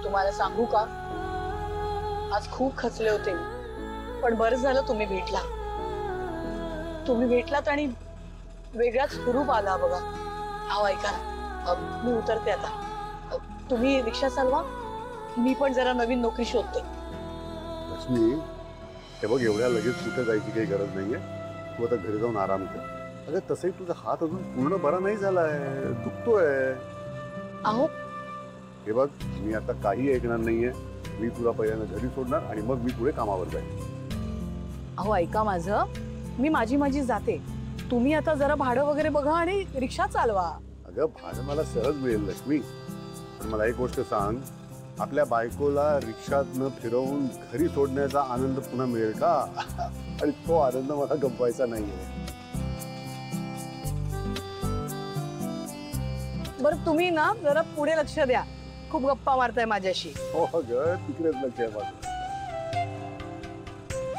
तुम्हाला सांगू का, आज खूप खचले होते मी, पण बरं झालं तुम्ही भेटला. तुम्ही भेटलात आणि वेगळाच हुरूप आला बघा. अहो ऐका ना, मी उतरते आता. तुम्ही रिक्षा चालवा, मी पण जरा नवीन नोकरी शोधते. लक्ष्मी, हे बघ, एवढ्या लगेच कुठे जायची काही गरज नाहीये. तू आता घरी जाऊन आराम कर. अगं तसंही तुझा हात अजून पूर्ण बरा नाही झालाय, दुखतोय. अहो हे बघ, मी आता काही ऐकणार नाहीये. मी तुला पहिल्यांदा घरी सोडणार आणि मग मी पुढे कामावर जाईन. अहो ऐका माझं, मी माझी जाते. तुम्ही आता जरा भाडं वगैरे बघा आणि रिक्षा चालवा. अगं भाडं मला सहज मिळेल लक्ष्मी, पण मला एक गोष्ट सांग, आपल्या बायकोला रिक्षातनं फिरवून घरी सोडण्याचा आनंद पुन्हा मिळेल का? आणि तो आनंद मला गमवायचा नाहीये. बरं तुम्ही ना जरा पुढे लक्ष द्या, खूप गप्पा मारताय माझ्याशी. हो ग, तिकडेच लक्ष आहे माझं.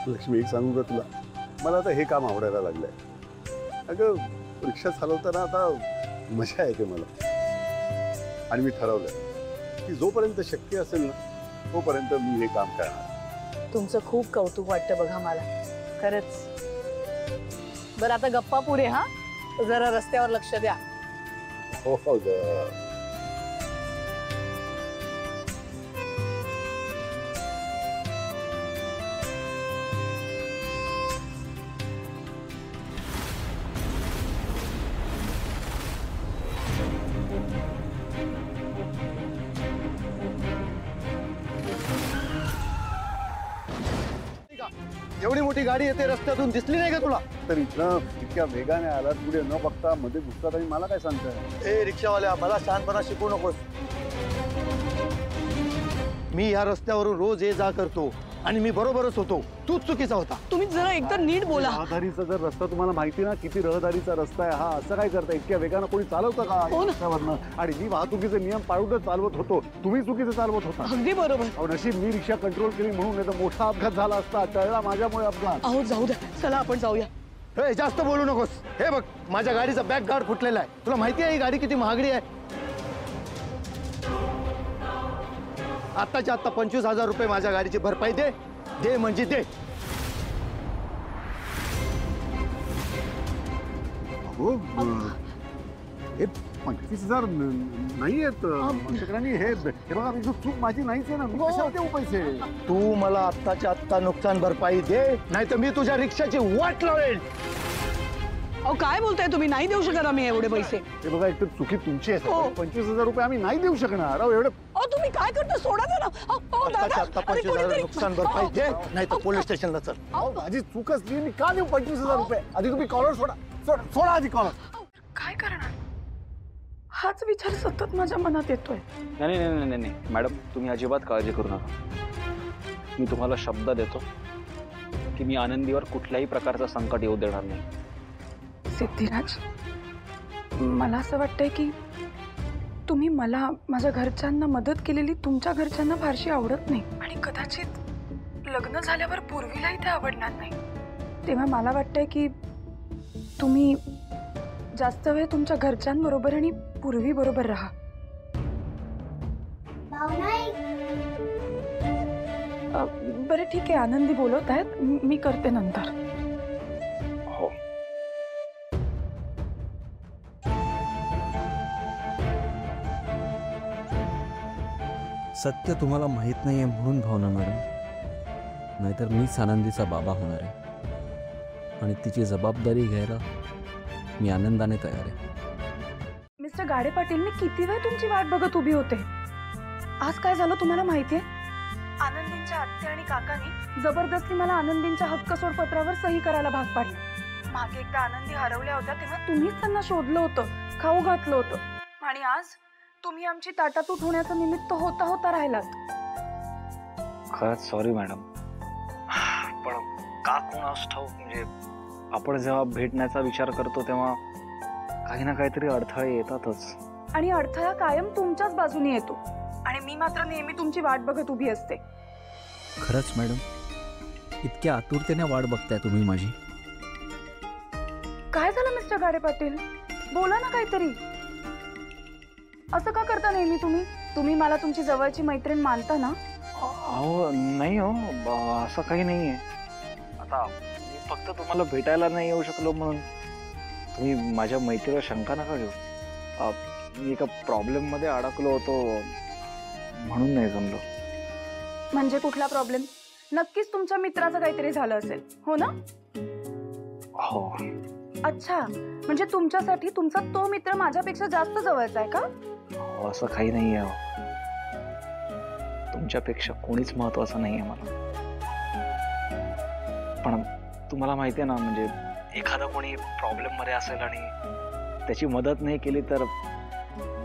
लक्ष्मी, एक सांगू का तुला, मला आता हे काम आवडायला लागलंय. अगं रिक्षा चालवताना आता मजा येते मला. आणि मी ठरवलंय की जोपर्यंत शक्य असेल ना, तोपर्यंत मी हे काम करणार. तुमचं खूप कौतुक वाटतं बघा मला, खरंच. बरं आता गप्पा पुढे, हा जरा रस्त्यावर लक्ष द्या. हो ग. एवढी मोठी गाडी येते रस्त्यातून, दिसली नाही का तुला? तर इथं इतक्या वेगाने आलात, पुढे न बघता मध्ये घुसतात आणि मला काय सांगताय? ए रिक्षावाल्या, मला शहाणपणा शिकवू नकोस. मी या रस्त्यावरून रोज ये जा करतो आणि मी बरोबरच होतो. तूच चुकीचा होता. तुम्ही जरा एकदा नीट बोला. रहदारीचा जर रस्ता तुम्हाला माहिती ना, किती रहदारीचा रस्ता आहे हा, असं काय करता? इतक्या वेगानं कोणी चालवतं का रस्त्यावरनं? आणि मी वाहतुकीचे नियम पाळूनच चालवत होतो, तुम्ही चुकीचं चालवत होता. अगदी बरोबर. अहो नशीब मी रिक्षा कंट्रोल केली म्हणून, नाही तर मोठा अपघात झाला असता. टळला माझ्यामुळे अपघात. अहो जाऊ द्या, चला आपण जाऊया. हे जास्त बोलू नकोस. हे बघ, माझ्या गाडीचा बॅक गार्ड फुटलेला आहे. तुला माहिती आहे ही गाडी किती महागडी आहे? आत्ताच्या आत्ता 25,000 रुपये माझ्या गाडीची भरपाई दे. दे म्हणजे दे. हो, हे 25,000 नाहीयेत. हे बघा, चूक माझी नाहीच आहे ना. मी कशाला देऊ पैसे? तू मला आत्ताच्या आत्ता नुकसान भरपाई दे, नाही तर मी तुझ्या रिक्षाची वाट लावेल. अहो काय बोलताय तुम्ही? नाही देऊ शकत आम्ही एवढे पैसे. हे बघा, एक तर चुकी तुमची आहे. हो. 25,000 रुपये आम्ही नाही देऊ शकणार. अहो एवढं. अहो तुम्ही काय करता? सोडा जरा. आत्ताच्या आत्ता 25,000 नुकसान भरपाई दे, नाही तर पोलीस स्टेशनला चल. अहो माझी चूक असली, मी का देऊ 25,000 रुपये? आधी तुम्ही कॉलर सोडा. सोडा आधी कॉलर. काय करणार? हाच विचार सतत माझ्या मनात येतोय. नाही नाही नाही नाही नाही मॅडम, तुम्ही अजिबात काळजी करू नका. मी तुम्हाला शब्द देतो की मी आनंदीवर कुठल्याही प्रकारचं संकट येऊ देणार नाही. सिद्धिराज, मला असं वाटतंय की तुम्ही मला, माझ्या घरच्यांना मदत केलेली तुमच्या घरच्यांना फारशी आवडत नाही आणि कदाचित लग्न झाल्यावर पूर्वीलाही ते आवडणार नाही. तेव्हा मला वाटतंय की तुम्ही जास्त वेळ तुमच्या घरच्यांबरोबर आणि पूर्वी बरोबर राहा. बरं ठीक आहे, आनंदी बोलत आहेत, मी करते नंतर. हो. सत्य तुम्हाला माहित नाहीये म्हणून भावना मॅडम, नाहीतर मीच आनंदीचा बाबा होणार आहे आणि तिची जबाबदारी घ्यायला मी आनंदाने तयार आहे. मिस्टर गाडे पाटील, मी किती वेळ तुमची वाट बघत उभी होते. आज काय झालं तुम्हाला माहितीये? आनंदींच्या आत्या आणि काकांनी जबरदस्ती मला आनंदींच्या हक्कसोड पत्रावर सही करायला भाग पाडलं. मागे एकदा आनंदी हरवल्या होत्या तेव्हा तुम्हीच त्यांना शोधलं होतं, खाऊ घातलं होतं आणि आज तुम्ही आमची ताटातूट होण्याचं निमित्त होता होता राहिलात. खरंच सॉरी मॅडम, पण का कोणास ठाऊक, म्हणजे आपण जेव्हा भेटण्याचा विचार करतो तेव्हा काही ना काहीतरी अडथळे येतातच. आणि अडथळा कायम तुमच्याच बाजूने येतो आणि मी मात्र नेहमी तुमची वाट बघत उभी असते. खरंच मॅडम, इतक्या आतुरतेने वाट बघताय तुम्ही माझी? काय झालं मिस्टर गाडे पाटील? बोला ना काहीतरी. असं का करता नेहमी तुम्ही? तुम्ही मला तुमची जवळची मैत्रीण मानता ना? अहो नाही हो, असं काही नाहीये. आता मी फक्त तुम्हाला भेटायला नाही येऊ शकलो म्हणून तुम्ही माझ्या मैत्रीवर शंका नका घेऊ. मी एका प्रॉब्लेम मध्ये अडकलो होतो म्हणून नाही जमलो. म्हणजे कुठला प्रॉब्लेम? नक्कीच तुमच्या मित्राचं काहीतरी झालं असेल, हो ना? हो. अच्छा, म्हणजे तुमच्यासाठी तुमचा तो मित्र माझ्यापेक्षा जास्त जवळचा आहे का? हो, असं काही नाहीये हो. तुमच्यापेक्षा कोणीच महत्वाचं नाहीये मला. पण तुम्हाला माहितीये ना, म्हणजे एखादा कोणी प्रॉब्लेम मध्ये असेल आणि त्याची मदत नाही केली तर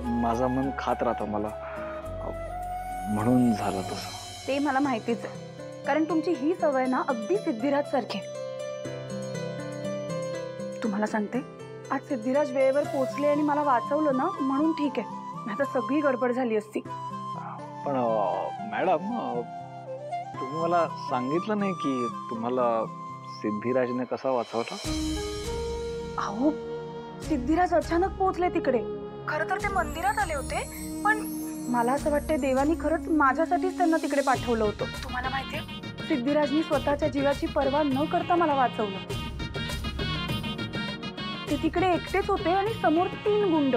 माझं मन खात राहतं मला, म्हणून झालं तसं. ते मला माहितीच आहे, कारण तुमची ही सवय ना अगदी सिद्धिराज सारखी. तुम्हाला सांगते, आज सिद्धिराज वेळेवर पोहोचले आणि मला वाचवलं ना, म्हणून ठीक आहे, नाही तर सगळी गडबड झाली असती. पण मॅडम, तुम्ही मला सांगितलं नाही की तुम्हाला सिद्धिराजने कसा वाचवला? अहो, सिद्धिराज अचानक पोहोचले तिकडे. खरं तर ते मंदिरात आले होते, पण मला असं वाटतंय देवानी खरंच माझ्यासाठीच त्यांना तिकडे पाठवलं होतं. तुम्हाला माहितीये, सिद्धिराजनी स्वतःच्या जीवाची पर्वा न करता मला वाचवलं. ते तिकडे एकटेच होते आणि समोर 3 गुंड.